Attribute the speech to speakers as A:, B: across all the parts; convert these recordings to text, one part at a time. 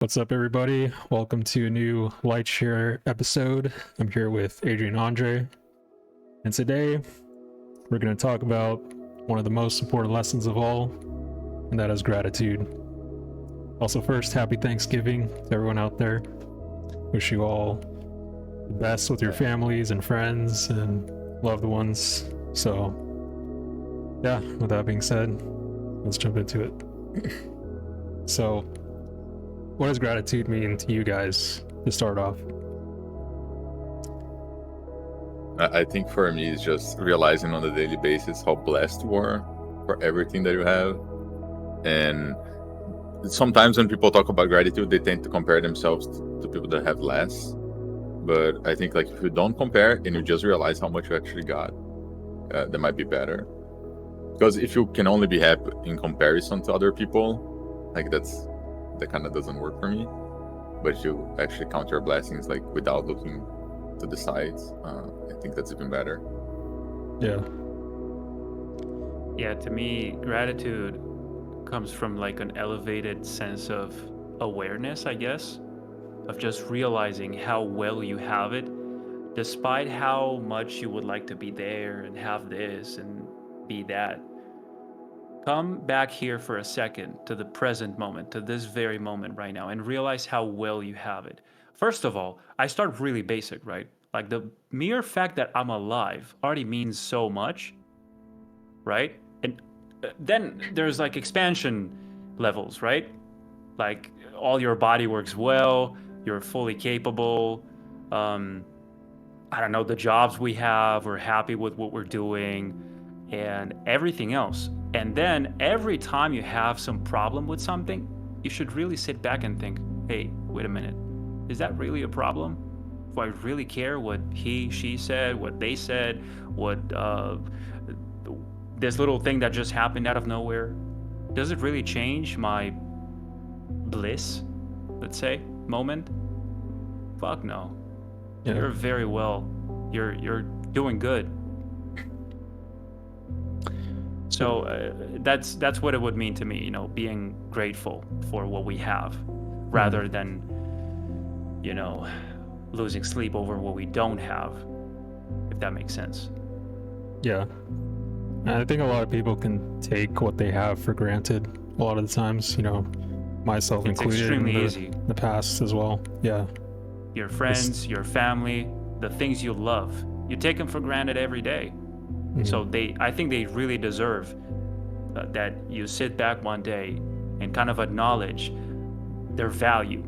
A: What's up, everybody? Welcome to a new Lightshare episode. I'm here with Adrian Andre, and today we're going to talk about one of the most important lessons of all, and that is gratitude. Also, first, happy Thanksgiving to everyone out there. Wish you all the best with your families and friends and loved ones. So, yeah, with that being said, let's jump into it. So, what does gratitude mean to you guys to start off?
B: I think for me, it's just realizing on a daily basis how blessed you are for everything that you have. And sometimes when people talk about gratitude, they tend to compare themselves to people that have less. But I think if you don't compare and you just realize how much you actually got, that might be better. Because if you can only be happy in comparison to other people, that kind of doesn't work for me. But if you actually count your blessings without looking to the sides, I think that's even better.
C: Yeah, to me, gratitude comes from an elevated sense of awareness, I guess, of just realizing how well you have it, despite how much you would like to be there and have this and be that. Come back here for a second to the present moment, to this very moment right now, and realize how well you have it. First of all, I start really basic, right? Like the mere fact that I'm alive already means so much, right? And then there's expansion levels, right? Like all your body works well, you're fully capable. I don't know, the jobs we have, we're happy with what we're doing, and everything else. And then every time you have some problem with something, you should really sit back and think, hey, wait a minute, is that really a problem? Do I really care what he, she said, what they said, what this little thing that just happened out of nowhere? Does it really change my bliss, let's say, moment? Fuck no.
A: Yeah.
C: You're very well. You're doing good. So that's what it would mean to me, being grateful for what we have, rather than, losing sleep over what we don't have, if that makes sense.
A: Yeah. And I think a lot of people can take what they have for granted a lot of the times, myself
C: It's
A: included
C: extremely
A: in
C: easy.
A: the past as well. Yeah.
C: Your friends, your family, the things you love, you take them for granted every day. So I think they really deserve that you sit back one day and kind of acknowledge their value.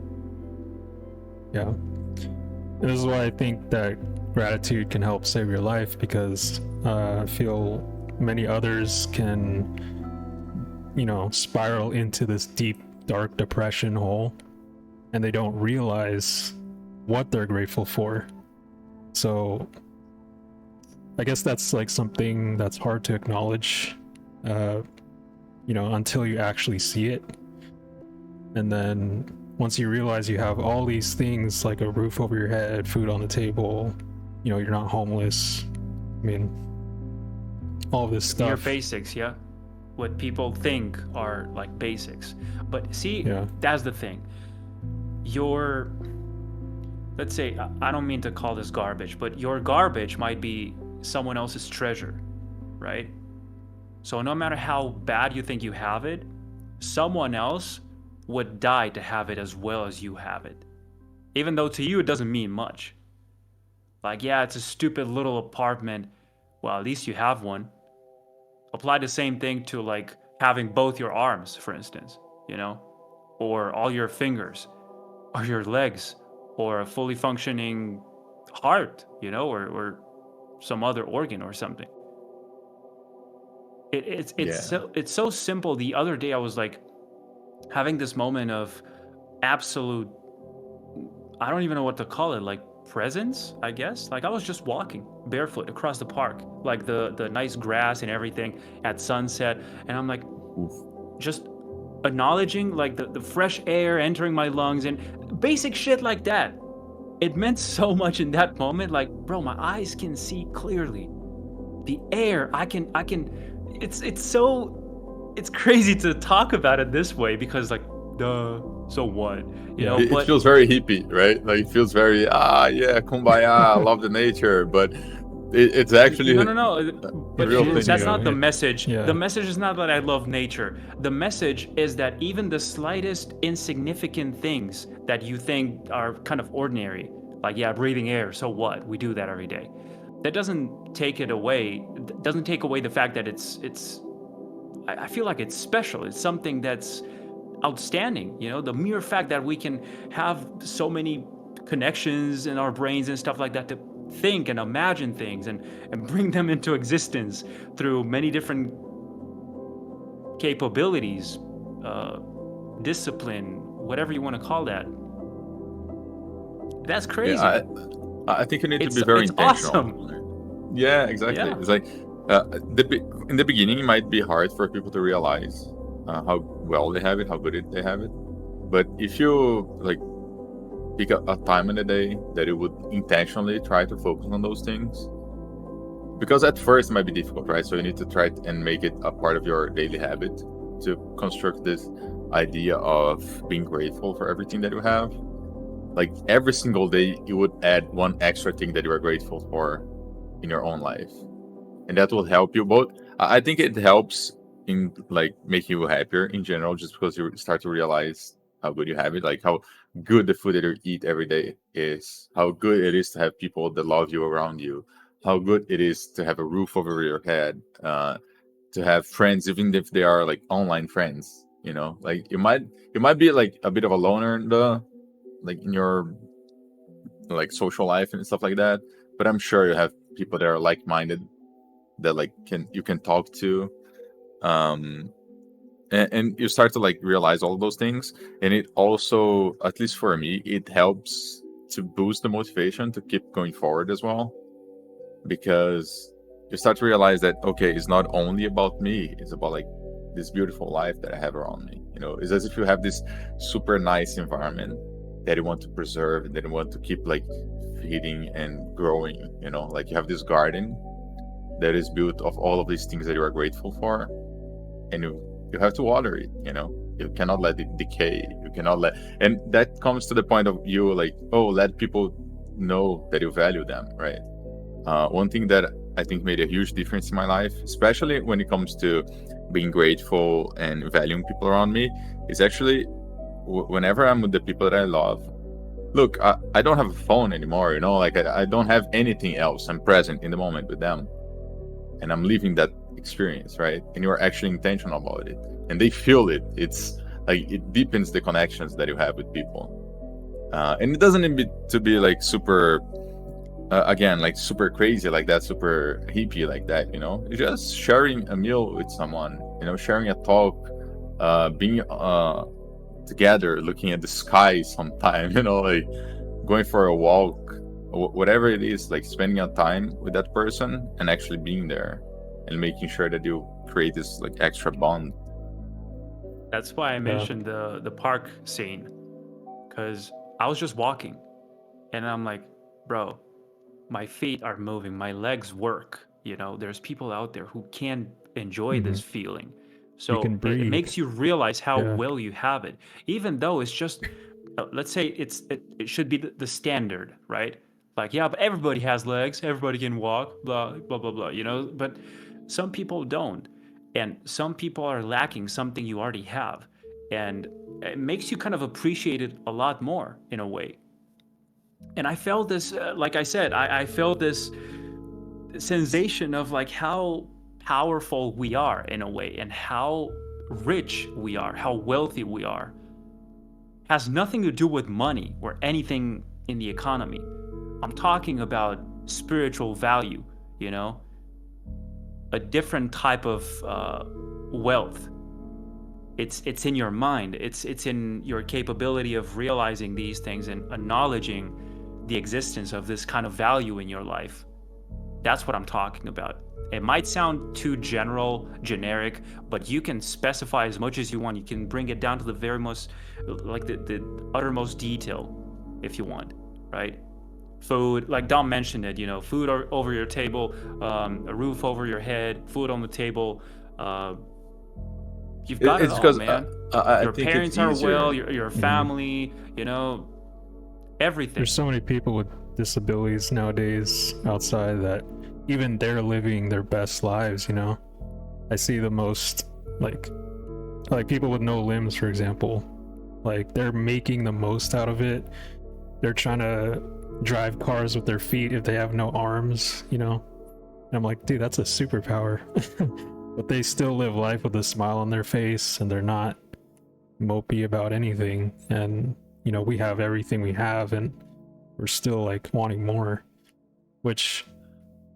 A: Yeah. And this is why I think that gratitude can help save your life, because I feel many others can, spiral into this deep, dark depression hole, and they don't realize what they're grateful for. So I guess that's something that's hard to acknowledge, until you actually see it. And then once you realize you have all these things, like a roof over your head, food on the table, you're not homeless. I mean, all this stuff.
C: Your basics, yeah. What people think are basics. But see, that's the thing. Let's say, I don't mean to call this garbage, but your garbage might be someone else's treasure, right? So no matter how bad you think you have it, someone else would die to have it as well as you have it. Even though to you it doesn't mean much. Yeah, it's a stupid little apartment. Well, at least you have one. Apply the same thing to having both your arms, for instance, or all your fingers, or your legs, or a fully functioning heart, or some other organ or something. It's so simple. The other day I was having this moment of absolute, I don't even know what to call it, presence, I guess. I was just walking barefoot across the park, the nice grass and everything at sunset, and I'm just acknowledging the fresh air entering my lungs and basic shit like that. It meant so much in that moment. Bro, my eyes can see clearly. The air, I can. It's crazy to talk about it this way, because duh, so what? You know,
B: It
C: but
B: feels very hippie, right? Like it feels very yeah, kumbaya, I love the nature, but it's actually
C: no.
B: a
C: But
B: real
A: feels,
B: thing,
A: you
C: that's
B: you
A: know,
C: not
B: know.
C: the
A: it,
C: message. The
A: yeah.
C: message is not that I love nature. The message is that even the slightest insignificant things that you think are kind of ordinary, like yeah, breathing air, so what? We do that every day. That doesn't take it away. Doesn't take away the fact that it's. I feel like it's special. It's something that's outstanding. You know, the mere fact that we can have so many connections in our brains and stuff like that to think and imagine things and bring them into existence through many different capabilities, uh, discipline, whatever you want to call that. That's crazy.
B: Yeah, I think you need to be
C: It's
B: very
C: it's
B: intentional.
C: awesome.
B: Yeah, exactly.
C: Yeah.
B: It's like in the beginning, it might be hard for people to realize how well they have it, how good they have it. But if you like pick a time in the day that you would intentionally try to focus on those things, because at first it might be difficult, right? So you need to try and make it a part of your daily habit to construct this idea of being grateful for everything that you have. Like every single day, you would add one extra thing that you are grateful for in your own life, and that will help you both. I think it helps in like making you happier in general, just because you start to realize how good you have it, like how good the food that you eat every day is, how good it is to have people that love you around you, how good it is to have a roof over your head, to have friends, even if they are like online friends. You know, like you might be like a bit of a loner in the like in your like social life and stuff like that, but I'm sure you have people that are like-minded that like you can talk to, um and you start to like realize all of those things, and it also, at least for me, it helps to boost the motivation to keep going forward as well, because you start to realize that okay, it's not only about me, it's about like this beautiful life that I have around me. You know, it's as if you have this super nice environment that you want to preserve and that you want to keep like feeding and growing. You know, like you have this garden that is built of all of these things that you are grateful for, and you have to water it. You know, you cannot let it decay. You cannot let, and that comes to the point of you like, oh, let people know that you value them, right? One thing that I think made a huge difference in my life, especially when it comes to being grateful and valuing people around me, is actually whenever I'm with the people that I love. Look, I don't have a phone anymore, you know, like I don't have anything else. I'm present in the moment with them, and I'm living that experience, right? And you're actually intentional about it, and they feel it. It's like it deepens the connections that you have with people, and it doesn't need to be like super, again, like super crazy like that, super hippie like that. You know, just sharing a meal with someone, you know, sharing a talk, being together, looking at the sky sometime, you know, like going for a walk, whatever it is, like spending a time with that person and actually being there and making sure that you create this like extra bond.
C: That's why I mentioned the park scene, because I was just walking, and I'm like, bro, my feet are moving, my legs work. You know, there's people out there who can enjoy
A: Mm-hmm.
C: this feeling.
A: You
C: So
A: can
C: it
A: breathe.
C: makes you realize how
A: Yeah.
C: well you have it, even though it's just, let's say it should be the standard, right? Like, yeah, but everybody has legs, everybody can walk, blah blah blah blah. You know, but some people don't, and some people are lacking something you already have, and it makes you kind of appreciate it a lot more in a way. And I felt this, like I said, I felt this sensation of like how powerful we are in a way, and how rich we are, how wealthy we are. Has nothing to do with money or anything in the economy. I'm talking about spiritual value, you know, a different type of wealth. It's in your mind. It's in your capability of realizing these things and acknowledging the existence of this kind of value in your life. That's what I'm talking about. It might sound too general, generic, but you can specify as much as you want. You can bring it down to the very most, like the uttermost detail, if you want, right? Food, like Dom mentioned it, you know, food over your table, a roof over your head, food on the table, You've got it
B: It's
C: all,
B: because
C: man.
B: I
C: Your
B: think it's
C: parents are
B: easier.
C: well, your family, you know, everything.
A: There's so many people with disabilities nowadays outside that even they're living their best lives, you know. I see the most like people with no limbs, for example, like they're making the most out of it. They're trying to drive cars with their feet if they have no arms, you know. And I'm like, dude, that's a superpower. But they still live life with a smile on their face, and they're not mopey about anything. And you know, we have everything we have, and we're still like wanting more, which,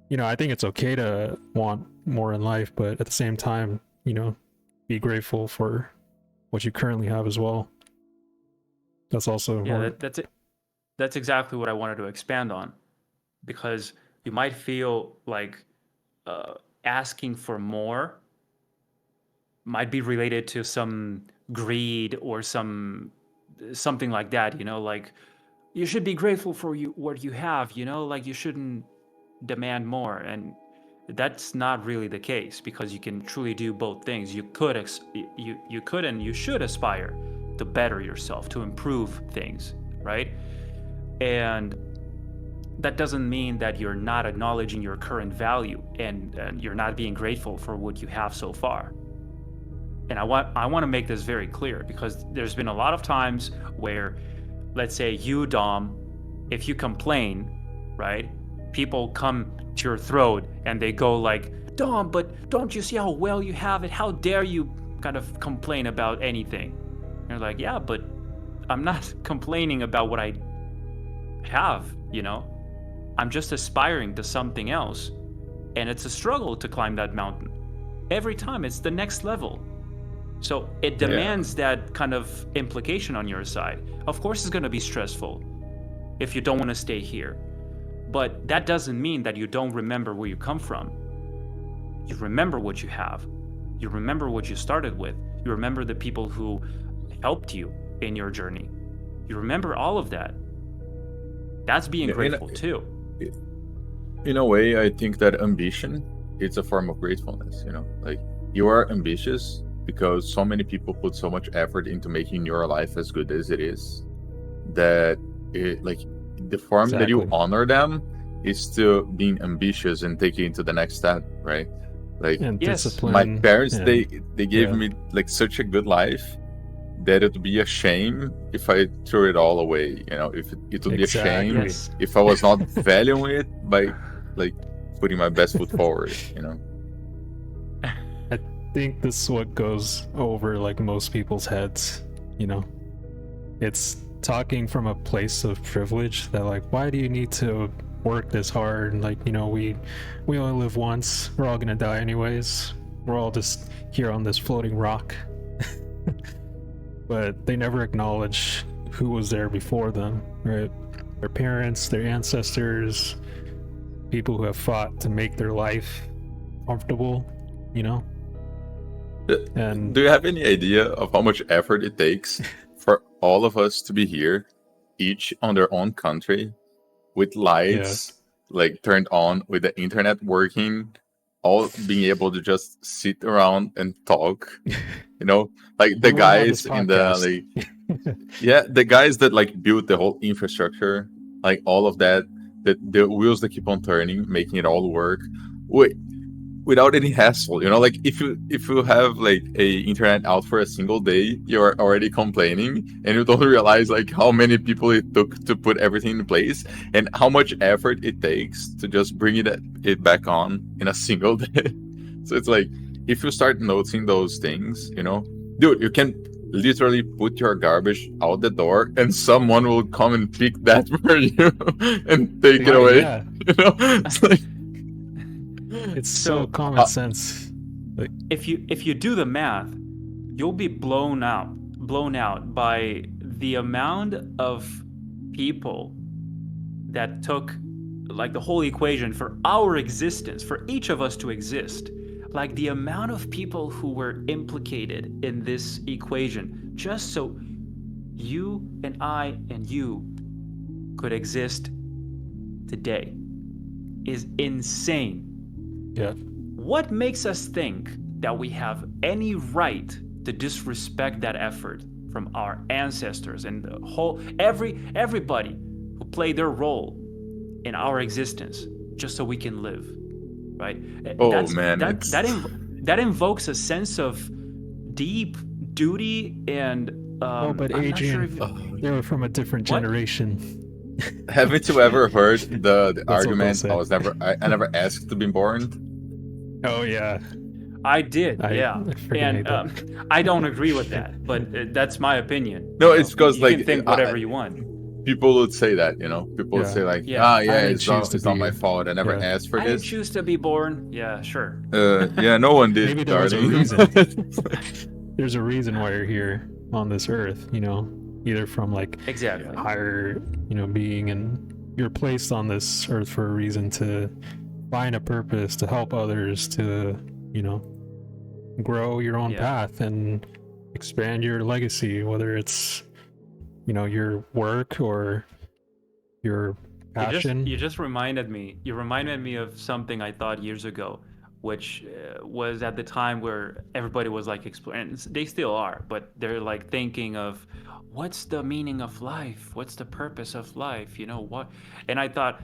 A: you know, I think it's okay to want more in life, but at the same time, you know, be grateful for what you currently have as well. That's also important.
C: That's it. That's exactly what I wanted to expand on, because you might feel like asking for more might be related to some greed or something like that. You know, like you should be grateful for what you have. You know, like you shouldn't demand more, and that's not really the case, because you can truly do both things. You could you could and you should aspire to better yourself, to improve things, right? And that doesn't mean that you're not acknowledging your current value, and you're not being grateful for what you have so far. And I want to make this very clear, because there's been a lot of times where, let's say you, Dom, if you complain, right, people come to your throat and they go like, Dom, but don't you see how well you have it? How dare you kind of complain about anything? And you're like, yeah, but I'm not complaining about what I have, you know? I'm just aspiring to something else. And it's a struggle to climb that mountain. Every time it's the next level. So it demands that kind of implication on your side. Of course, it's going to be stressful if you don't want to stay here. But that doesn't mean that you don't remember where you come from. You remember what you have. You remember what you started with. You remember the people who helped you in your journey. You remember all of that. That's being grateful too.
B: In a way, I think that ambition, it's a form of gratefulness, you know? Like, you are ambitious because so many people put so much effort into making your life as good as it is, that it, like, the form that you honor them is to being ambitious and taking it to the next step, right? Like,
A: And discipline.
B: My parents,
A: and,
B: they gave me like such a good life that it would be a shame if I threw it all away. You know, if it would be a shame if I was not valuing it by like putting my best foot forward, you know.
A: I think this is what goes over like most people's heads, you know. It's talking from a place of privilege that like, why do you need to work this hard? And like, you know, we only live once, we're all gonna die anyways, we're all just here on this floating rock. But they never acknowledge who was there before them, right? Their parents, their ancestors, people who have fought to make their life comfortable, you know. And
B: do you have any idea of how much effort it takes for all of us to be here, each on their own country, with lights like turned on, with the internet working, all being able to just sit around and talk, you know, like the guys in the like the guys that like built the whole infrastructure, like all of that, the wheels that keep on turning, making it all work without any hassle, you know. Like if you have like a internet out for a single day, you're already complaining, and you don't realize like how many people it took to put everything in place and how much effort it takes to just bring it back on in a single day. So it's like, if you start noticing those things, you know, dude, you can literally put your garbage out the door and someone will come and pick that for you and take it away.
A: Yeah.
B: You know, it's like,
A: it's so common sense. Like,
C: if you do the math, you'll be blown out by the amount of people that took like the whole equation for our existence, for each of us to exist. Like the amount of people who were implicated in this equation just so you and I and you could exist today is insane.
A: Yeah.
C: What makes us think that we have any right to disrespect that effort from our ancestors and the whole everybody who played their role in our existence just so we can live, right?
B: Oh man,
C: That invokes a sense of deep duty and
A: Oh, but
C: I'm
A: Adrian,
C: not sure if
A: they were from a different
C: What?
A: generation.
B: haven't you ever heard the
A: what they'll
B: argument?
A: say.
B: I never asked to be born.
A: Oh yeah,
C: I did, yeah.
A: I freaking hate that.
C: I don't agree with that, but that's my opinion.
B: No,
C: You
B: it's
C: know,
B: because
C: you
B: like
C: can think whatever you want.
B: people would say that, people would
A: Yeah.
B: say like,
C: Yeah.
A: didn't choose to
B: it's not my
A: be-
B: fault. I never
A: yeah.
B: asked for
C: I didn't
B: this.
C: choose to be born. Yeah, sure.
B: Yeah, no one did.
A: Maybe there was a
B: darling.
A: reason. There's a reason why you're here on this earth, either from like
C: Exactly.
A: a higher, being, and you're placed on this earth for a reason to find a purpose, to help others, to, grow your own
C: Yeah.
A: path and expand your legacy, whether it's, your work or your passion.
C: You just reminded me. You reminded me of something I thought years ago, which was at the time where everybody was like exploring. They still are, but they're like thinking of what's the meaning of life? What's the purpose of life? What? And I thought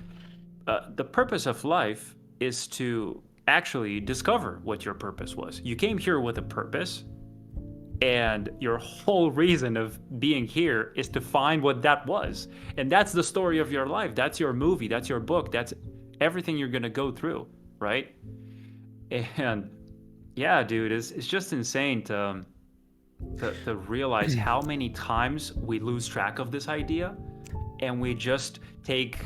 C: the purpose of life is to actually discover what your purpose was. You came here with a purpose, and your whole reason of being here is to find what that was. And that's the story of your life. That's your movie. That's your book. That's everything you're going to go through, right? And yeah, dude, it's just insane to realize how many times we lose track of this idea, and we just take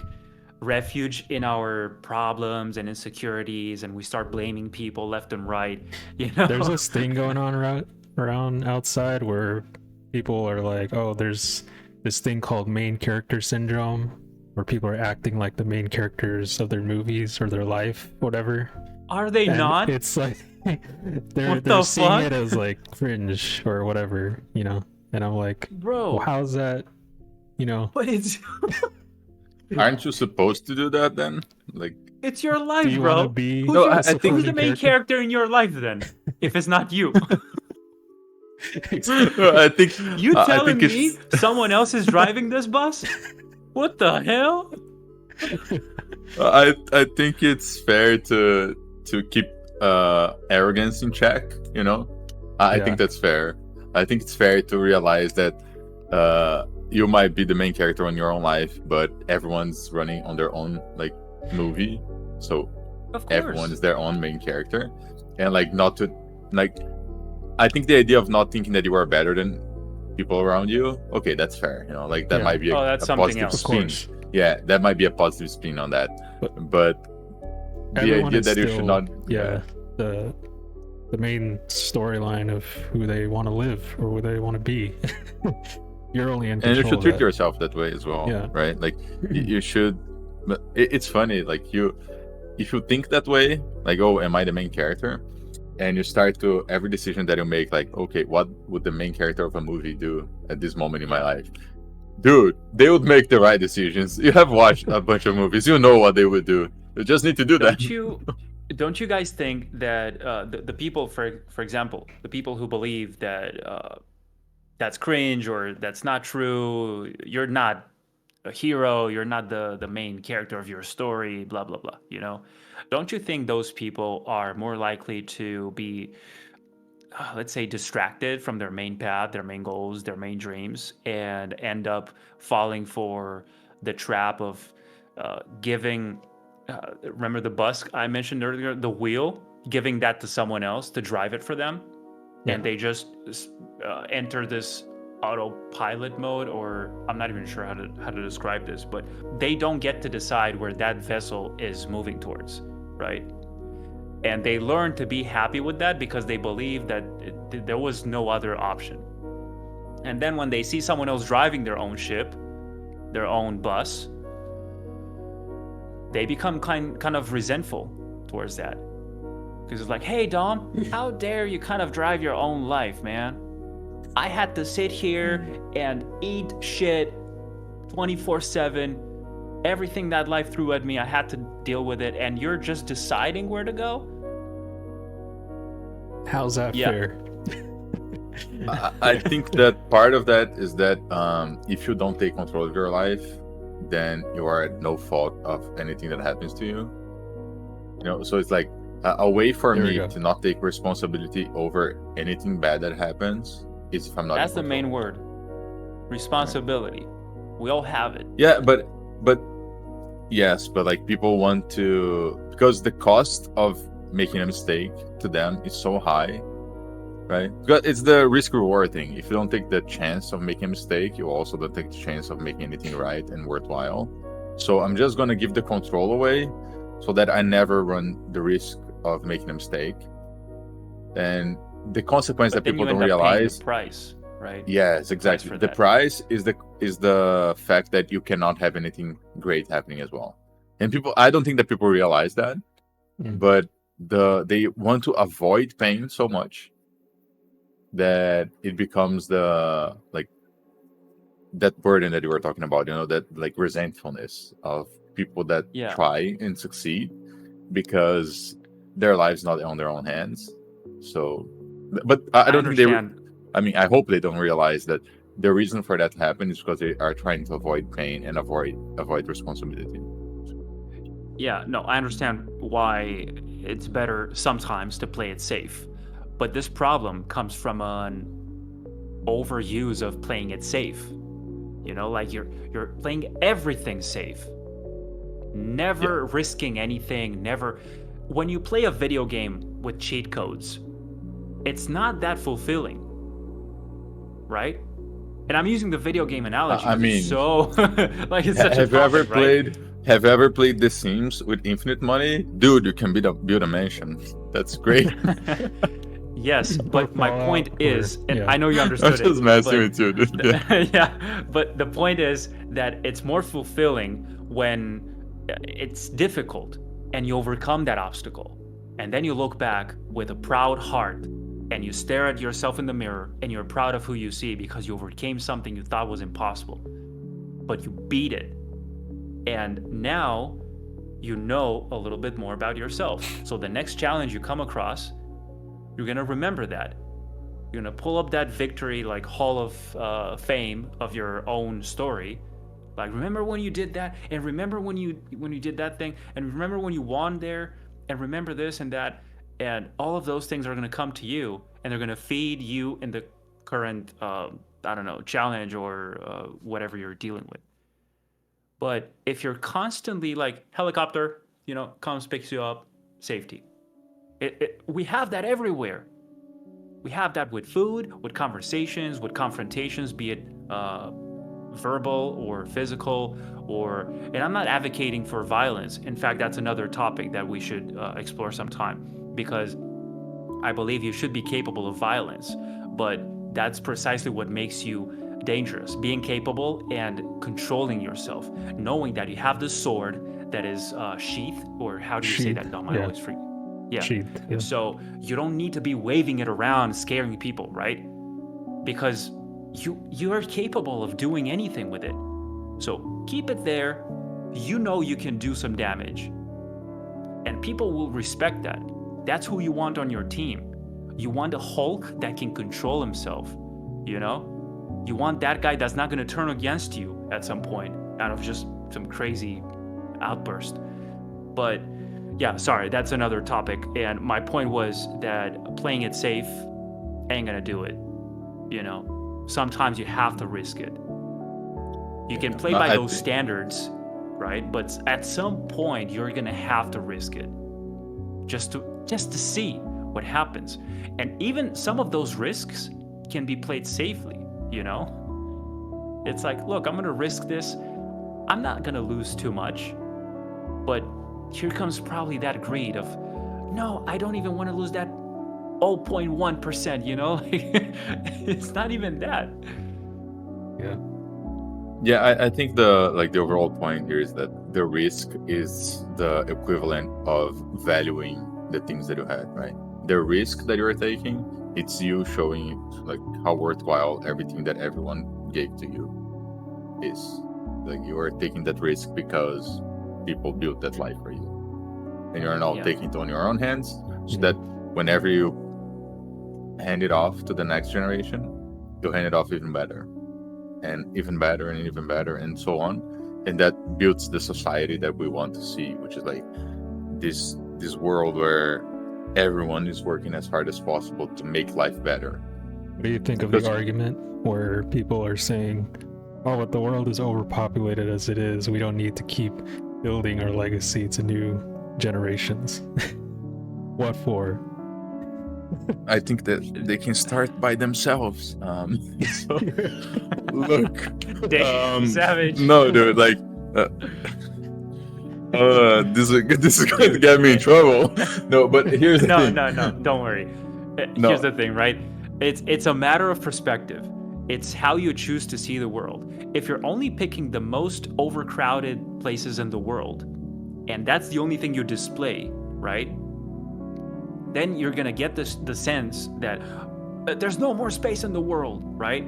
C: refuge in our problems and insecurities, and we start blaming people left and right.
A: There's this thing going on around outside where people are like, oh, there's this thing called main character syndrome, where people are acting like the main characters of their movies or their life, whatever.
C: Are they
A: And
C: not?
A: it's like they're
C: What the
A: seeing
C: fuck?
A: it as like cringe or whatever, and I'm like,
C: Bro,
A: well, how's that,
C: but it's
B: Aren't you supposed to do that then? Like,
C: it's your
A: do
C: life,
A: you
C: bro.
A: want to be
C: Who's,
B: No,
C: your-
B: I think-
C: who's the main character in your life then? If it's not you.
B: I think
C: You
B: I
C: telling
B: think
C: me
B: it's-
C: someone else is driving this bus? What the hell?
B: I think it's fair to keep arrogance in check. I
A: Yeah.
B: think that's fair. I think it's fair to realize that you might be the main character in your own life, but everyone's running on their own like movie, so
C: Of course.
B: everyone is their own main character, and like not to like. I think the idea of not thinking that you are better than people around you, okay, that's fair. Like that
A: Yeah.
B: might be a,
C: Oh, that's
B: a
C: something
B: positive
C: else.
A: Of
B: spin.
A: course.
B: Yeah, that might be a positive spin on that. But the
A: Everyone
B: idea
A: is
B: that you
A: still,
B: should not,
A: the main storyline of who they want to live or who they want to be. You're only in
B: and you
A: control
B: should
A: of
B: treat
A: that.
B: yourself that way as well,
A: Yeah.
B: right? Like you should. But it's funny, like if you think that way, like, oh, am I the main character? And you start to every decision that you make, like, okay, what would the main character of a movie do at this moment in my life? Dude, they would make the right decisions. You have watched a bunch of movies, you know what they would do. You just need to do that.
C: Don't you guys think that the people, for example, the people who believe that that's cringe or that's not true, you're not a hero, you're not the main character of your story, blah blah blah, don't you think those people are more likely to be let's say distracted from their main path, their main goals, their main dreams, and end up falling for the trap of giving remember the bus I mentioned earlier, the wheel, giving that to someone else to drive it for them?
A: Yeah.
C: And they just enter this autopilot mode, or I'm not even sure how to describe this, but they don't get to decide where that vessel is moving towards, right? And they learn to be happy with that because they believe that there was no other option. And then when they see someone else driving their own ship, their own bus, they become kind of resentful towards that. Because it's like, hey, Dom, how dare you kind of drive your own life, man? I had to sit here and eat shit 24/7. Everything that life threw at me, I had to deal with it. And you're just deciding where to go?
A: How's that
C: Yeah.
A: fair?
B: I think that part of that is that if you don't take control of your life, then you are at no fault of anything that happens to you. You know, so it's like a way for
A: There we
B: me
A: go.
B: to not take responsibility over anything bad that happens is if I'm not.
C: That's the
B: in
C: main
B: control.
C: word. Responsibility. We all have it.
B: Yeah, but yes, but like people want to, because the cost of making a mistake to them is so high, right? Because it's the risk reward thing. If you don't take the chance of making a mistake, you also don't take the chance of making anything right and worthwhile. So I'm just gonna give the control away so that I never run the risk of making a mistake. And the consequence
C: But
B: that
C: then
B: people
C: you
B: don't
C: end up paying
B: realize.
C: the price, right?
B: Yes,
C: Price
B: exactly.
C: for
B: The
C: that.
B: price is the fact that you cannot have anything great happening as well. And people, I don't think that people realize that,
A: Mm.
B: but they want to avoid pain so much that it becomes the like that burden that you were talking about, you know, that like resentfulness of people that
C: Yeah.
B: try and succeed because their lives not on their own hands. So, but I don't think
C: understand.
B: I mean, I hope they don't realize that the reason for that to happen is because they are trying to avoid pain and avoid responsibility.
C: Yeah, no, I understand why it's better sometimes to play it safe. But this problem comes from an overuse of playing it safe. You know, like you're playing everything safe. Never risking anything, never. When you play a video game with cheat codes, it's not that fulfilling, right? And I'm using the video game analogy
B: I
C: because it's
B: mean,
C: so like it's such a
B: have you ever
C: topic, right?
B: played? Have you ever played The Sims with infinite money, dude? You can build a mansion. That's great.
C: Yes,
A: Or
C: but my
A: Fallout,
C: point
A: or-
C: is, and
A: yeah.
C: I know you
B: I'm
C: understood
B: just
C: it.
B: messing
C: but-
B: with you, dude. Yeah.
C: yeah, but the point is that it's more fulfilling when it's difficult and you overcome that obstacle. And then you look back with a proud heart and you stare at yourself in the mirror and you're proud of who you see because you overcame something you thought was impossible, but you beat it. And now you know a little bit more about yourself. So the next challenge you come across, you're going to remember that. You're going to pull up that victory, like Hall of Fame of your own story. Like, remember when you did that? And remember when you did that thing? And remember when you won there? And remember this and that? And all of those things are going to come to you, and they're going to feed you in the current, I don't know, challenge or whatever you're dealing with. But if you're constantly like, helicopter, you know, comes, picks you up, safety. We have that everywhere. We have that with food, with conversations, with confrontations, be it verbal or physical, and I'm not advocating for violence. In fact, that's another topic that we should explore sometime, because I believe you should be capable of violence, but that's precisely what makes you dangerous. Being capable and controlling yourself, knowing that you have the sword that is sheath, or how do you say that, Dom? I always forget. Yeah.
A: Sheath, yeah.
C: So you don't need to be waving it around, scaring people, right? Because you are capable of doing anything with it. So keep it there. You know you can do some damage. And people will respect that. That's who you want on your team. You want a Hulk that can control himself, you know? You want that guy that's not going to turn against you at some point out of just some crazy outburst. But yeah, sorry, that's another topic. And my point was that playing it safe ain't gonna do it. You know, sometimes you have to risk it. You can play by those standards, right? But at some point, you're gonna have to risk it, just to see what happens. And even some of those risks can be played safely. You know, it's like, look, I'm gonna risk this. I'm not gonna lose too much, but here comes probably that greed of, no, I don't even want to lose that 0.1%, you know? It's not even that.
B: Yeah, I think the overall point here is that the risk is the equivalent of valuing the things that you had, right? The risk that you're taking, it's you showing like how worthwhile everything that everyone gave to you is. Like you are taking that risk because people built that life for you, and you're now taking it on your own hands, so that whenever you hand it off to the next generation, you'll hand it off even better, and even better, and even better, and so on. And that builds the society that we want to see, which is like this world where everyone is working as hard as possible to make life better.
A: What do you think of the argument where people are saying, oh, but the world is overpopulated as it is, we don't need to keep building our legacy to new generations? What for?
B: I think that they can start by themselves. So, look,
C: savage.
B: No, dude, like, this is going to get me in trouble. No, but here's the thing.
C: No, don't worry. Here's the thing, right? It's a matter of perspective. It's how you choose to see the world. If you're only picking the most overcrowded places in the world, and that's the only thing you display, right? Then you're gonna get the sense that there's no more space in the world, right?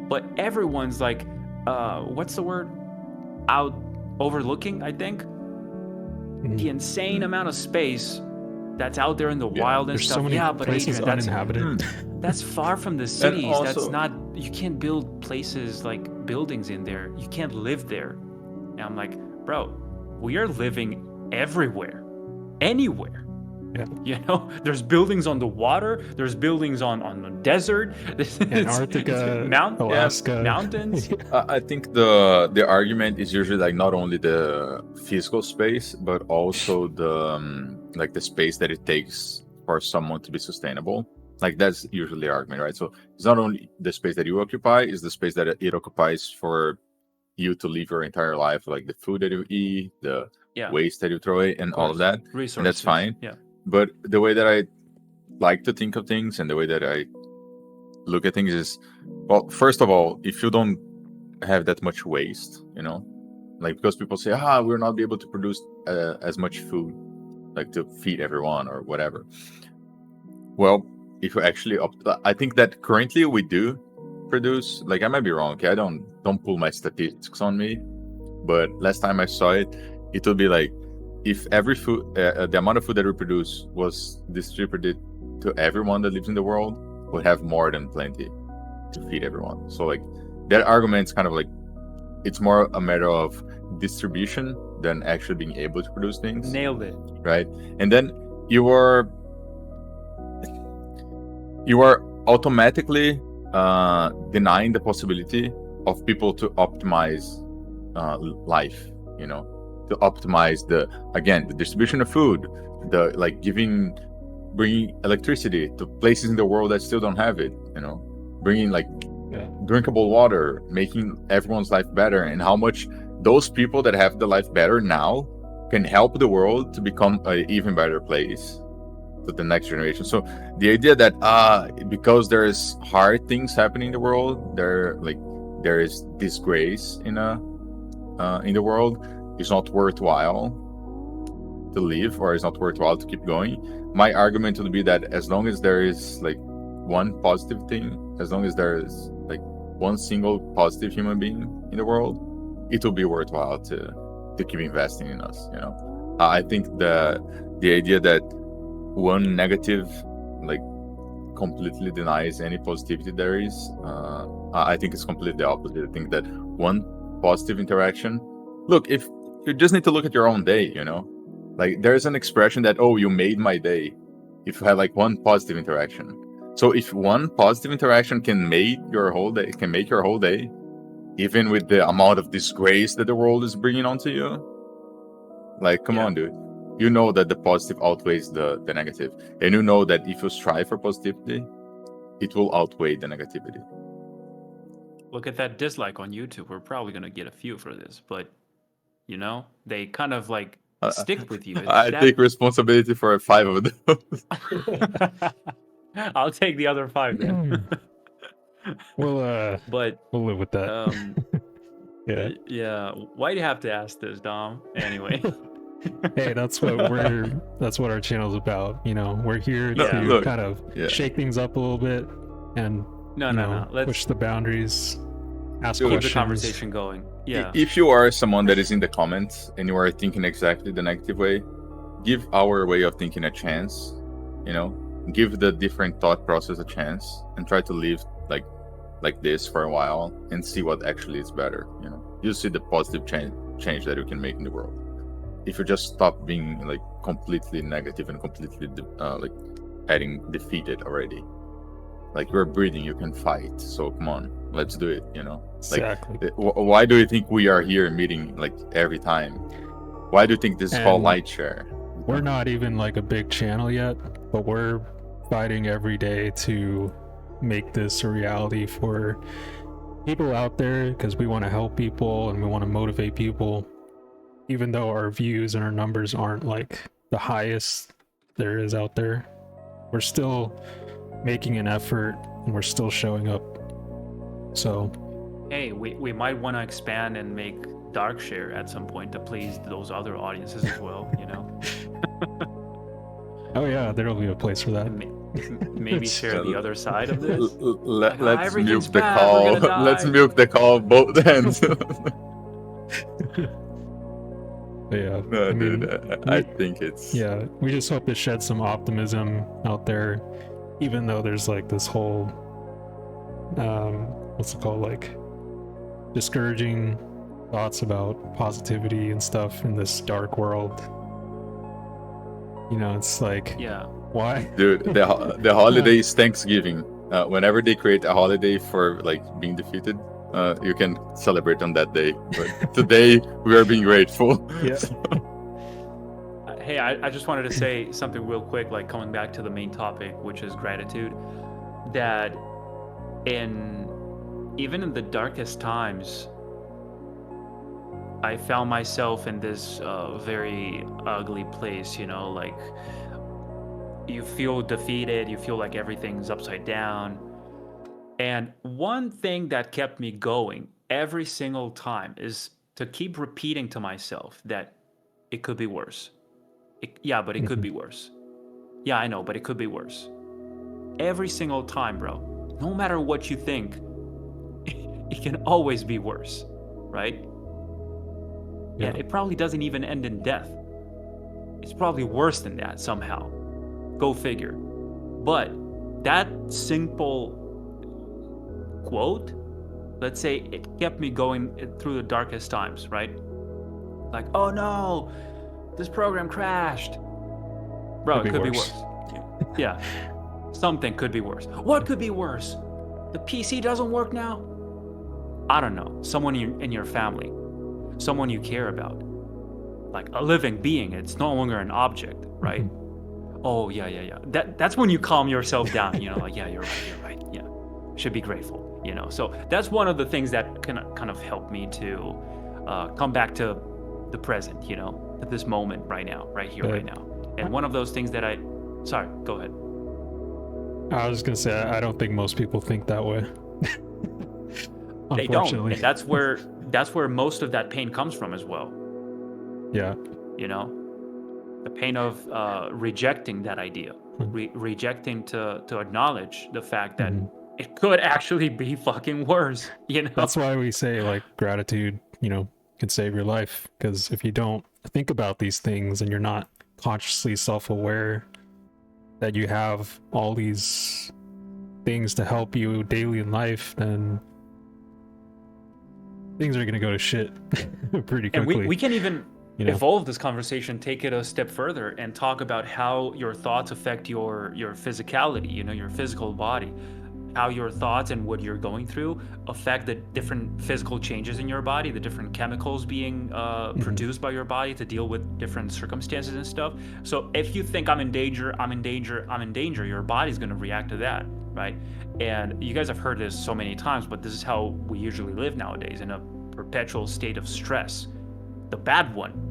C: But everyone's like, what's the word? Out overlooking, I think. The insane amount of space that's out there in the wild and
A: there's
C: stuff.
A: So many
C: but
A: places
C: Adrian,
A: uninhabited.
C: that's far from the cities.
B: Also,
C: that's not. You can't build places like buildings in there. You can't live there. And I'm like, bro, we are living everywhere, anywhere.
A: Yeah.
C: You know, there's buildings on the water. There's buildings on the desert.
A: Antarctica, Alaska,
C: mountains.
B: I think the argument is usually like not only the physical space, but also the like the space that it takes for someone to be sustainable. Like that's usually the argument, right? So it's not only the space that you occupy, it's the space that it occupies for you to live your entire life, like the food that you eat, the waste that you throw away, and all of that.
C: Resources.
B: And that's fine.
C: Yeah.
B: But the way that I like to think of things and the way that I look at things is, well, first of all, if you don't have that much waste, you know, like because people say, we're not be able to produce as much food, like to feed everyone or whatever. Well, if you actually, I think that currently we do produce, like I might be wrong, okay, I don't pull my statistics on me, but last time I saw it, it would be like, if every food, the amount of food that we produce was distributed to everyone that lives in the world, would have more than plenty to feed everyone. So like that argument's kind of like, it's more a matter of distribution than actually being able to produce things.
C: Nailed it.
B: Right? And then you are automatically denying the possibility of people to optimize life, you know, to optimize the distribution of food, bringing electricity to places in the world that still don't have it, you know, bringing drinkable water, making everyone's life better, and how much those people that have the life better now can help the world to become an even better place to the next generation. So the idea that because there's hard things happening in the world, there is disgrace in the world, it's not worthwhile to live, or it's not worthwhile to keep going. My argument would be that as long as there is like one positive thing, as long as there is like one single positive human being in the world, it will be worthwhile to keep investing in us, you know. I think the idea that one negative like completely denies any positivity there is, I think it's completely the opposite. I think that one positive interaction, look, if you just need to look at your own day, you know, like there's an expression that, oh, you made my day, if you had like one positive interaction. So if one positive interaction can make your whole day, even with the amount of disgrace that the world is bringing onto you, like, come on, dude. You know that the positive outweighs the negative. And you know that if you strive for positivity, it will outweigh the negativity.
C: Look at that dislike on YouTube. We're probably going to get a few for this, but, you know, they kind of like stick with you.
B: I take responsibility for 5 of those.
C: I'll take the other 5 then.
A: We'll live with that.
C: Yeah. Why do you have to ask this, Dom? Anyway.
A: Hey, that's what our channel's about. You know, we're here to kind of shake things up a little bit and let's push the boundaries, ask questions.
C: Keep the conversation going. Yeah.
B: If you are someone that is in the comments and you are thinking exactly the negative way, give our way of thinking a chance. You know, give the different thought process a chance and try to live like this for a while and see what actually is better. You see the positive change that you can make in the world if you just stop being like completely negative and completely like getting defeated already. Like, you're breathing, you can fight, so come on, let's do it.
A: Exactly.
B: Like, why do you think we are here meeting like every time? Why do you think this is called
A: And
B: Lightshare?
A: we're not even like a big channel yet, but we're fighting every day to make this a reality for people out there, because we want to help people and we want to motivate people. Even though our views and our numbers aren't like the highest there is out there, we're still making an effort and we're still showing up. So
C: Hey, we might want to expand and make Darkshare at some point to please those other audiences as well,
A: oh yeah, there'll be a place for that.
C: And maybe share the other side of this.
B: Let's
C: everything's
B: milk the
C: bad,
B: call.
C: we're gonna
B: Let's
C: die.
B: milk the call both ends.
A: Yeah,
B: No,
A: I mean,
B: dude, I think it's
A: yeah, we just hope to shed some optimism out there, even though there's like this whole what's it called, like discouraging thoughts about positivity and stuff in this dark world. It's like,
C: Yeah.
A: why?
B: Dude, the holiday is Thanksgiving. Whenever they create a holiday for like being defeated, you can celebrate on that day. But today we are being grateful.
A: Yeah.
C: Hey, I just wanted to say something real quick, like coming back to the main topic, which is gratitude. That even in the darkest times, I found myself in this very ugly place, like you feel defeated, you feel like everything's upside down. And one thing that kept me going every single time is to keep repeating to myself that it could be worse. But it could be worse. Yeah, I know, but it could be worse. Every single time, bro. No matter what you think, it can always be worse, right?
A: Yeah.
C: And it probably doesn't even end in death. It's probably worse than that somehow. Go figure. But that simple quote, let's say it kept me going through the darkest times, right? Like, oh no, this program crashed. Bro, it could be worse. Yeah. Something could be worse. What could be worse? The PC doesn't work now? I don't know. Someone in your family, someone you care about, like a living being. It's no longer an object, right? Oh yeah. That's when you calm yourself down. Like, yeah, you're right. Yeah, should be grateful. So that's one of the things that can kind of help me to come back to the present. To this moment right now, right here, right now. And one of those things that sorry, go ahead.
A: I was just gonna say, I don't think most people think that way.
C: They don't, and that's where most of that pain comes from as well.
A: Yeah.
C: The pain of rejecting that idea, rejecting to acknowledge the fact that it could actually be fucking worse.
A: That's why we say like gratitude, can save your life, because if you don't think about these things and you're not consciously self-aware that you have all these things to help you daily in life, then things are gonna go to shit pretty quickly.
C: And we can even evolve this conversation, take it a step further, and talk about how your thoughts affect your physicality, your physical body, how your thoughts and what you're going through affect the different physical changes in your body, the different chemicals being produced by your body to deal with different circumstances and stuff. So if you think I'm in danger, your body's going to react to that, right? And you guys have heard this so many times, but this is how we usually live nowadays, in a perpetual state of stress. The bad one.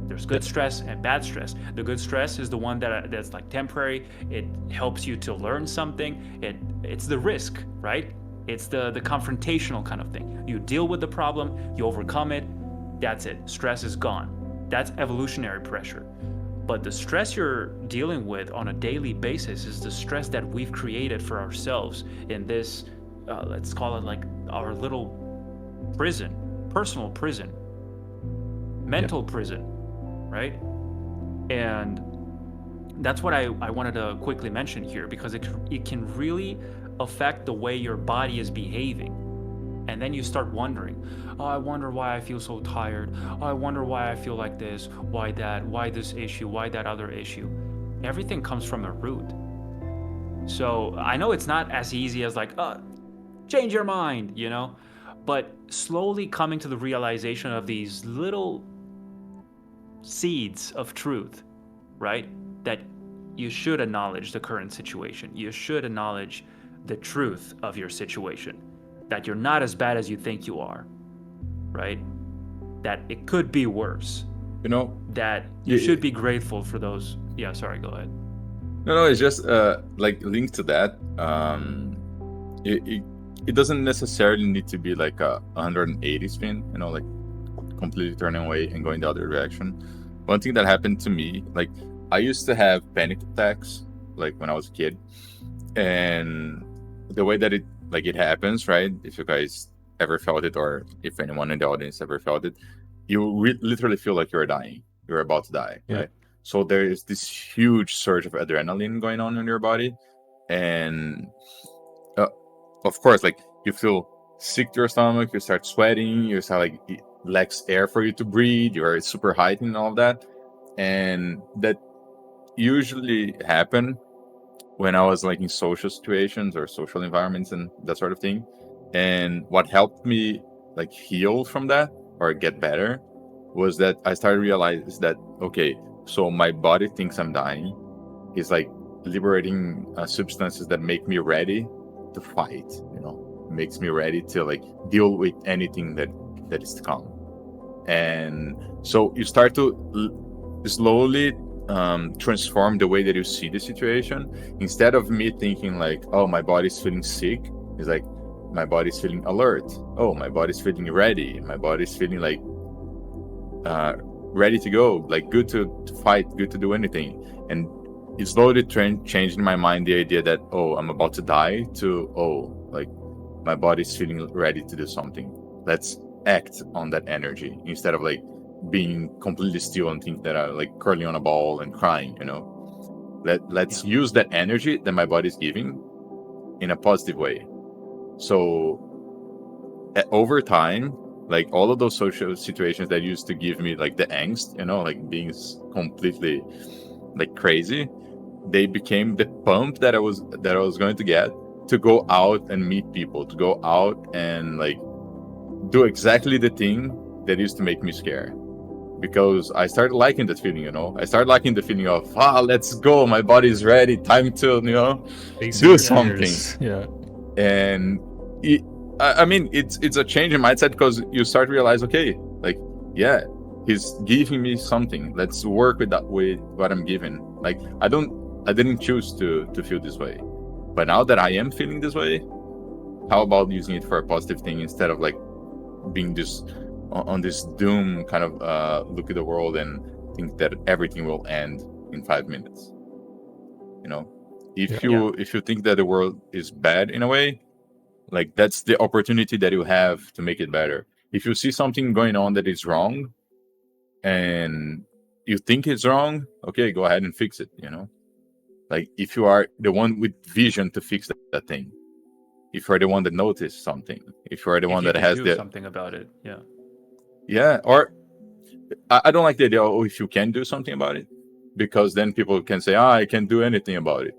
C: There's good stress and bad stress. The good stress is the one that's like temporary. It helps you to learn something. It's the risk, right? It's the confrontational kind of thing. You deal with the problem, you overcome it, that's it. Stress is gone. That's evolutionary pressure. But the stress you're dealing with on a daily basis is the stress that we've created for ourselves in this, let's call it like our little prison, personal prison, mental prison. Right? And that's what I wanted to quickly mention here, because it can really affect the way your body is behaving. And then you start wondering, oh, I wonder why I feel so tired. Oh, I wonder why I feel like this, why that, why this issue, why that other issue. Everything comes from a root. So I know it's not as easy as like, change your mind, you know? But slowly coming to the realization of these little seeds of truth, right? That you should acknowledge the current situation. You should acknowledge the truth of your situation. That you're not as bad as you think you are, right? That it could be worse.
B: You know,
C: that you should be grateful for those. Yeah, sorry, go ahead.
B: No, it's just like linked to that. It doesn't necessarily need to be like a 180 spin, you know, like completely turning away and going the other direction. One thing that happened to me, like I used to have panic attacks, like when I was a kid, and the way that it happens, right? If you guys ever felt it, or if anyone in the audience ever felt it, you literally feel like you're dying. You're about to die, right? So there is this huge surge of adrenaline going on in your body, and of course, like you feel sick to your stomach, you start sweating, you start like it lacks air for you to breathe, you're super heightened and all of that, and that usually happen when I was like in social situations or social environments and that sort of thing. And what helped me like heal from that or get better was that I started to realize that, okay, so my body thinks I'm dying. It's like liberating substances that make me ready to fight, you know, makes me ready to like deal with anything that is to come. And so you start to slowly transform the way that you see the situation. Instead of me thinking like, oh, my body's feeling sick, it's like my body's feeling alert. Oh, my body's feeling ready. My body's feeling like ready to go, like good to fight, good to do anything. And it slowly changed in my mind the idea that, oh, I'm about to die, to, oh, like my body's feeling ready to do something. Let's act on that energy instead of like being completely still and think that I'm like curling on a ball and crying, you know. Let's use that energy that my body's giving in a positive way. So over time, like all of those social situations that used to give me like the angst, you know, like being completely like crazy, they became the pump that I was going to get to go out and meet people, to go out and like do exactly the thing that used to make me scared. Because I started liking that feeling, you know. I started liking the feeling of, let's go, my body's ready, time to, you know, do something.
A: Yeah.
B: And I mean, it's a change in mindset, because you start to realize, okay, like, yeah, he's giving me something. Let's work with that, with what I'm given. Like, I didn't choose to feel this way, but now that I am feeling this way, how about using it for a positive thing instead of like being this on this doom kind of look at the world and think that everything will end in 5 minutes. You know, if you think that the world is bad in a way, like that's the opportunity that you have to make it better. If you see something going on that is wrong and you think it's wrong, okay, go ahead and fix it, you know. Like if you are the one with vision to fix that thing, if you're the one that noticed something, if you're the one that has
C: something about it,
B: or I don't like the idea, if you can do something about it, because then people can say, I can't do anything about it.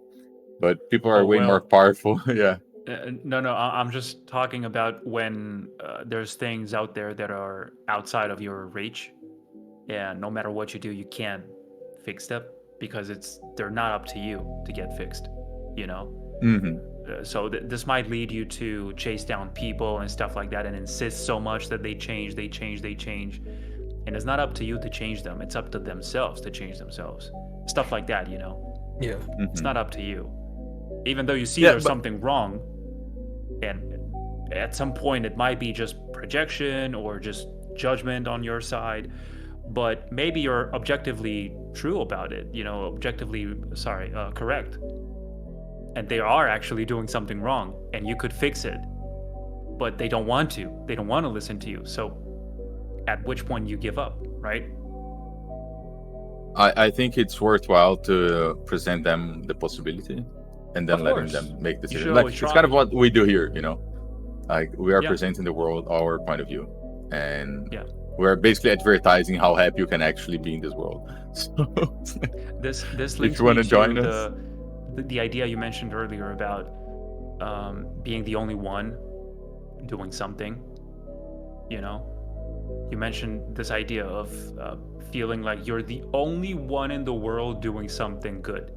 B: But people are way more powerful.
C: No, I'm just talking about when there's things out there that are outside of your reach, and no matter what you do, you can't fix them because they're not up to you to get fixed, you know. So this might lead you to chase down people and stuff like that and insist so much that they change, and it's not up to you to change them. It's up to themselves to change themselves, stuff like that, you know. It's not up to you, even though you see there's something wrong, and at some point it might be just projection or just judgment on your side, but maybe you're objectively true about it, you know, correct, and they are actually doing something wrong and you could fix it, but they don't want to listen to you. So at which point you give up, right?
B: I think it's worthwhile to present them the possibility and then
C: Of
B: letting
C: course.
B: them make
C: You
B: decisions.
C: should
B: Like,
C: always
B: it's
C: try.
B: kind of what we do here, like we are
C: Yeah.
B: presenting the world our point of view, and
C: Yeah.
B: we're basically advertising how happy you can actually be in this world. So
C: This
B: if
C: links
B: you want
C: me
B: to join
C: to
B: us,
C: the idea you mentioned earlier about being the only one doing something. You mentioned this idea of feeling like you're the only one in the world doing something good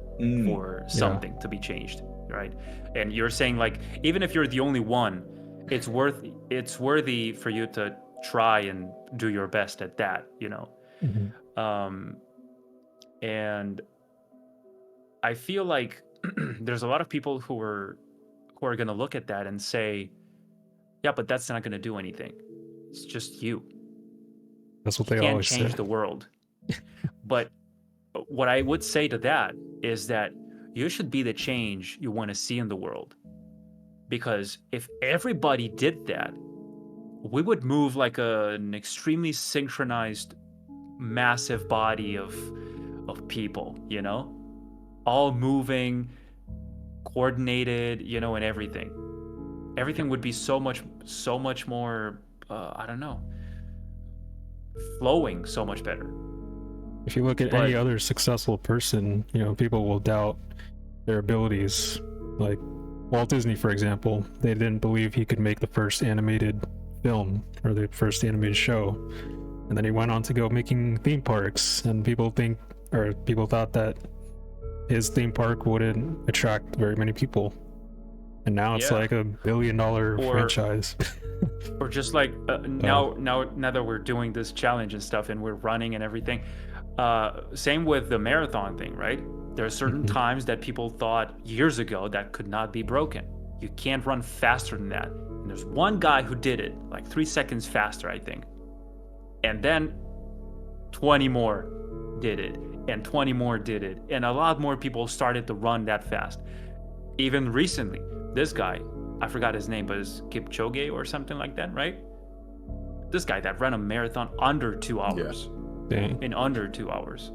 C: for something to be changed, right? And you're saying, like, even if you're the only one, it's worthy for you to try and do your best at that, and I feel like there's a lot of people who are going to look at that and say, yeah, but that's not going to do anything. It's just you.
A: That's what
C: You
A: they
C: can't
A: always
C: change
A: say.
C: the world. But what I would say to that is that you should be the change you want to see in the world. Because if everybody did that, we would move like an extremely synchronized, massive body of people, all moving, coordinated, and everything. Everything would be so much more, I don't know, flowing so much better.
A: If you look at any other successful person, people will doubt their abilities. Like Walt Disney, for example, they didn't believe he could make the first animated film or the first animated show. And then he went on to go making theme parks, and people thought that his theme park wouldn't attract very many people. And now it's like $1 billion franchise.
C: Or just like now that we're doing this challenge and stuff and we're running and everything, same with the marathon thing, right? There are certain times that people thought years ago that could not be broken. You can't run faster than that. And there's one guy who did it, like 3 seconds faster, I think. And then 20 more did it, and 20 more did it, and a lot more people started to run that fast. Even recently, this guy, I forgot his name, but it's Kipchoge or something like that, right? This guy that ran a marathon under 2 hours.
A: Dang.
C: In under 2 hours.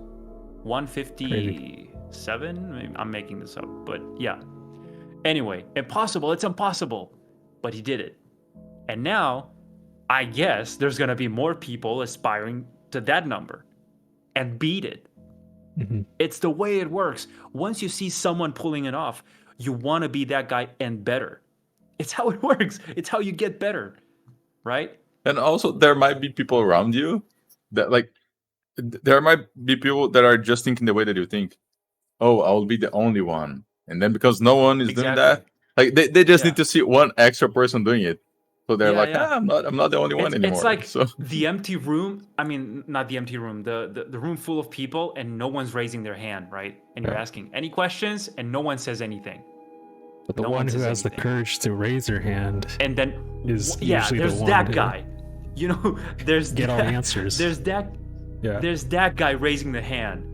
C: 1:57? I'm making this up, but yeah. Anyway, impossible, it's impossible. But he did it. And now, I guess there's going to be more people aspiring to that number and beat it. It's the way it works. Once you see someone pulling it off, you want to be that guy and better. It's how it works. It's how you get better, right?
B: And also, there might be people around you that, like, there might be people that are just thinking the way that you think. Oh, I'll be the only one. And then because no one is doing that, like they just need to see one extra person doing it. So they're I'm not the only one anymore.
C: It's like the empty room. I mean, not the empty room, the room full of people and no one's raising their hand, right? And you're asking any questions and no one says anything.
A: But the one who has the courage to raise their hand
C: and then
A: is usually
C: there's
A: the one
C: that guy. There's
A: get all the answers.
C: There's that guy raising the hand.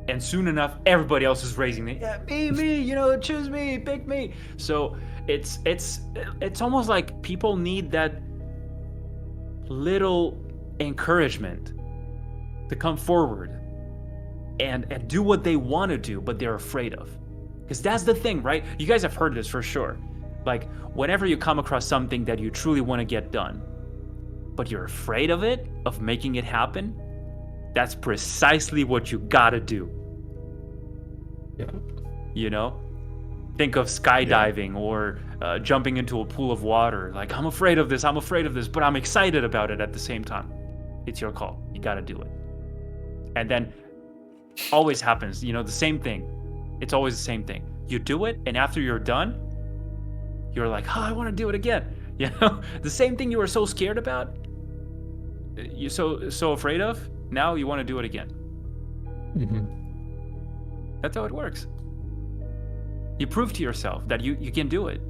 C: And soon enough, everybody else is raising it. Yeah, me, choose me, pick me. So it's almost like people need that little encouragement to come forward and do what they want to do, but they're afraid of. Because that's the thing, right? You guys have heard this for sure. Like, whenever you come across something that you truly want to get done, but you're afraid of it, of making it happen, that's precisely what you gotta do.
A: Yeah.
C: Think of skydiving or jumping into a pool of water. Like, I'm afraid of this, but I'm excited about it at the same time. It's your call. You gotta do it. And then always happens, the same thing. It's always the same thing. You do it, and after you're done, you're like, I want to do it again. The same thing you were so scared about, you're so afraid of, now you want to do it again. That's how it works. You prove to yourself that you can do it.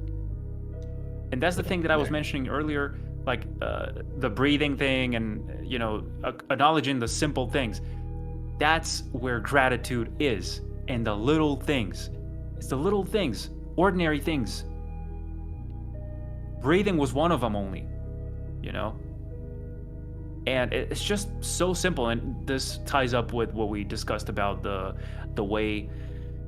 C: And that's the thing that I was mentioning earlier, like the breathing thing and, acknowledging the simple things. That's where gratitude is. And the little things. It's the little things, ordinary things. Breathing was one of them only, And it's just so simple. And this ties up with what we discussed about the way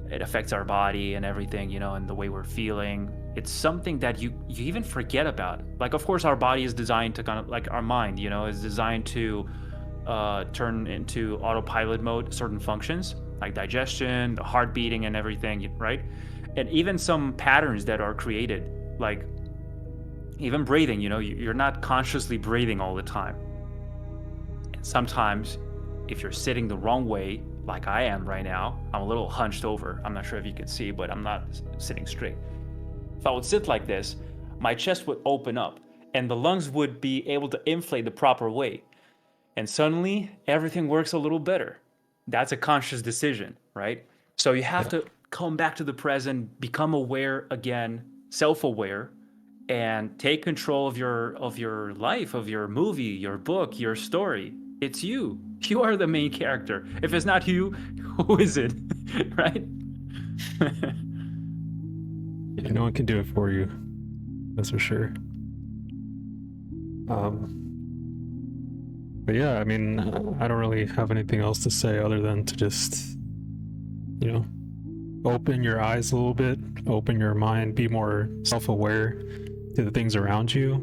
C: it affects our body and everything, you know, and the way we're feeling. It's something that you even forget about. Like, of course, our body is designed to kind of, like our mind, you know, is designed to turn into autopilot mode certain functions like digestion, the heart beating and everything, right? And even some patterns that are created, like even breathing, you know, you're not consciously breathing all the time. And sometimes if you're sitting the wrong way, like I am right now, I'm a little hunched over. I'm not sure if you can see, but I'm not sitting straight. If I would sit like this, my chest would open up and the lungs would be able to inflate the proper way. And suddenly everything works a little better. That's a conscious decision, right? So you have to come back to the present, become aware again, self-aware, and take control of your life, of your movie, your book, your story. It's you. You are the main character. If it's not you, who is it? Right?
A: Yeah, no one can do it for you. That's for sure. But yeah, I mean, I don't really have anything else to say other than to just, you know, open your eyes a little bit, open your mind, be more self-aware to the things around you,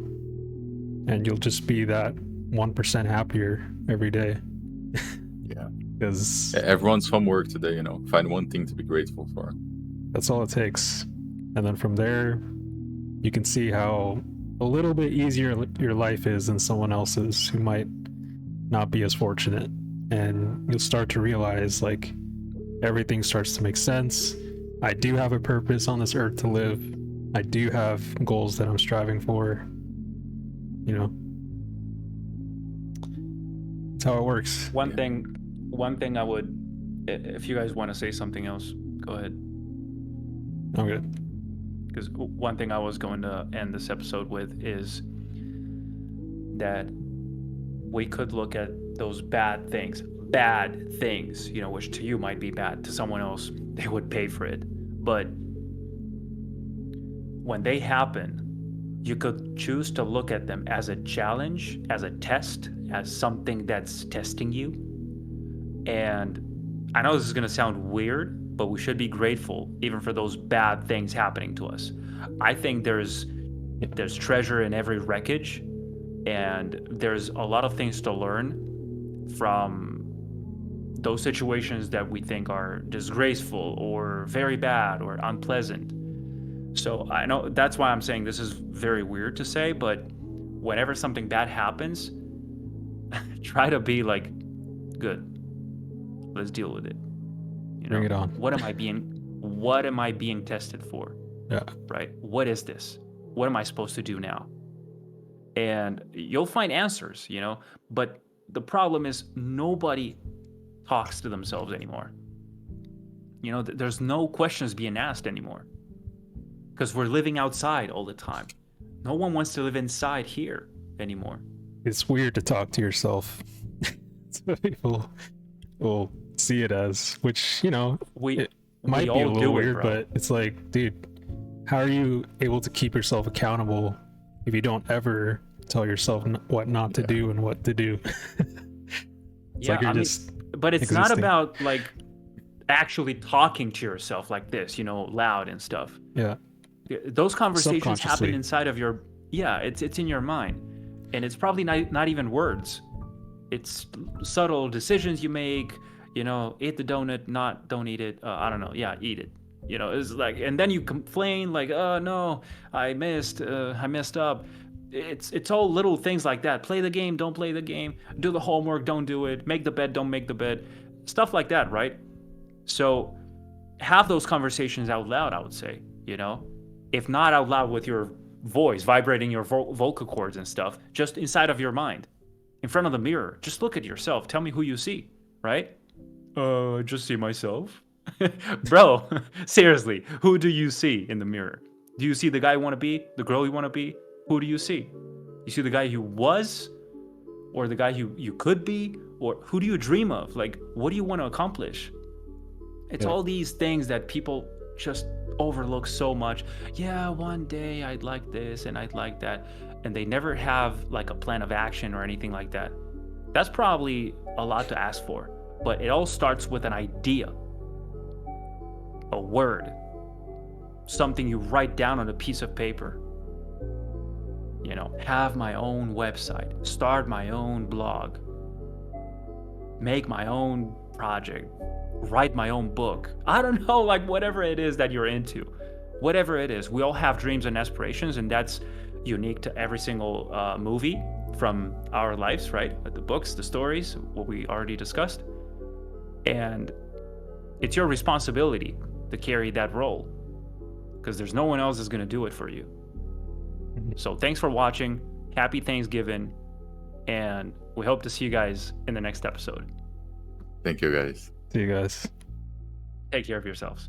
A: and you'll just be that 1% happier every day.
B: Yeah.
A: Because
B: everyone's homework today, you know, find one thing to be grateful for.
A: that's all it takes. And then from there, you can see how a little bit easier your life is than someone else's who might not be as fortunate. And you'll start to realize, like, everything starts to make sense. I do have a purpose on this earth to live. I do have goals that I'm striving for. You know, that's how it works.
C: One thing I would, if you guys want to say something else, go ahead.
A: I'm good.
C: Because one thing I was going to end this episode with is that we could look at those bad things, you know, which to you might be bad, to someone else, they would pay for it. But when they happen, you could choose to look at them as a challenge, as a test, as something that's testing you. And I know this is going to sound weird, but we should be grateful even for those bad things happening to us. I think there's treasure in every wreckage, and there's a lot of things to learn from those situations that we think are disgraceful or very bad or unpleasant. So I know that's why I'm saying this is very weird to say, but whenever something bad happens, try to be like, good, let's deal with it. You know,
A: Bring it on.
C: What am I being tested for?
A: Yeah.
C: Right? What is this? What am I supposed to do now? And you'll find answers, you know, but the problem is nobody talks to themselves anymore. You know, there's no questions being asked anymore because we're living outside all the time. No one wants to live inside here anymore.
A: It's weird to talk to yourself. So people will see it as, which, you know, it might be a little weird, but it's like, dude, how are you able to keep yourself accountable if you don't ever tell yourself what not to do and what to do? It's like you're just
C: but it's
A: existing.
C: not about like actually talking to yourself like this, you know, loud and stuff.
A: Yeah.
C: Those conversations happen inside of your, it's in your mind. And it's probably not even words. It's subtle decisions you make, you know, eat the donut, don't eat it. I don't know. Yeah, eat it. You know, it's like, and then you complain like, oh no, I messed up. It's all little things like that. Play the game, don't play the game. Do the homework, don't do it. Make the bed, don't make the bed. Stuff like that, right? So have those conversations out loud, I would say, you know? If not out loud with your voice, vibrating your vocal cords and stuff, just inside of your mind, in front of the mirror. Just look at yourself. Tell me who you see, right? I just see myself. Bro, seriously, who do you see in the mirror? Do you see the guy you want to be? The girl you want to be? Who do you see? You see the guy you was? Or the guy you could be? Or who do you dream of? Like, what do you want to accomplish? It's all these things that people just overlook so much. Yeah, one day I'd like this and I'd like that. And they never have like a plan of action or anything like that. That's probably a lot to ask for, but it all starts with an idea, a word, something you write down on a piece of paper. You know, have my own website, start my own blog, make my own project, write my own book. I don't know, like whatever it is that you're into, whatever it is. We all have dreams and aspirations, and that's unique to every single movie from our lives, right? The books, the stories, what we already discussed. And it's your responsibility to carry that role, because there's no one else that's going to do it for you. So thanks for watching. Happy Thanksgiving. And we hope to see you guys in the next episode.
B: Thank you, guys.
A: See you guys.
C: Take care of yourselves.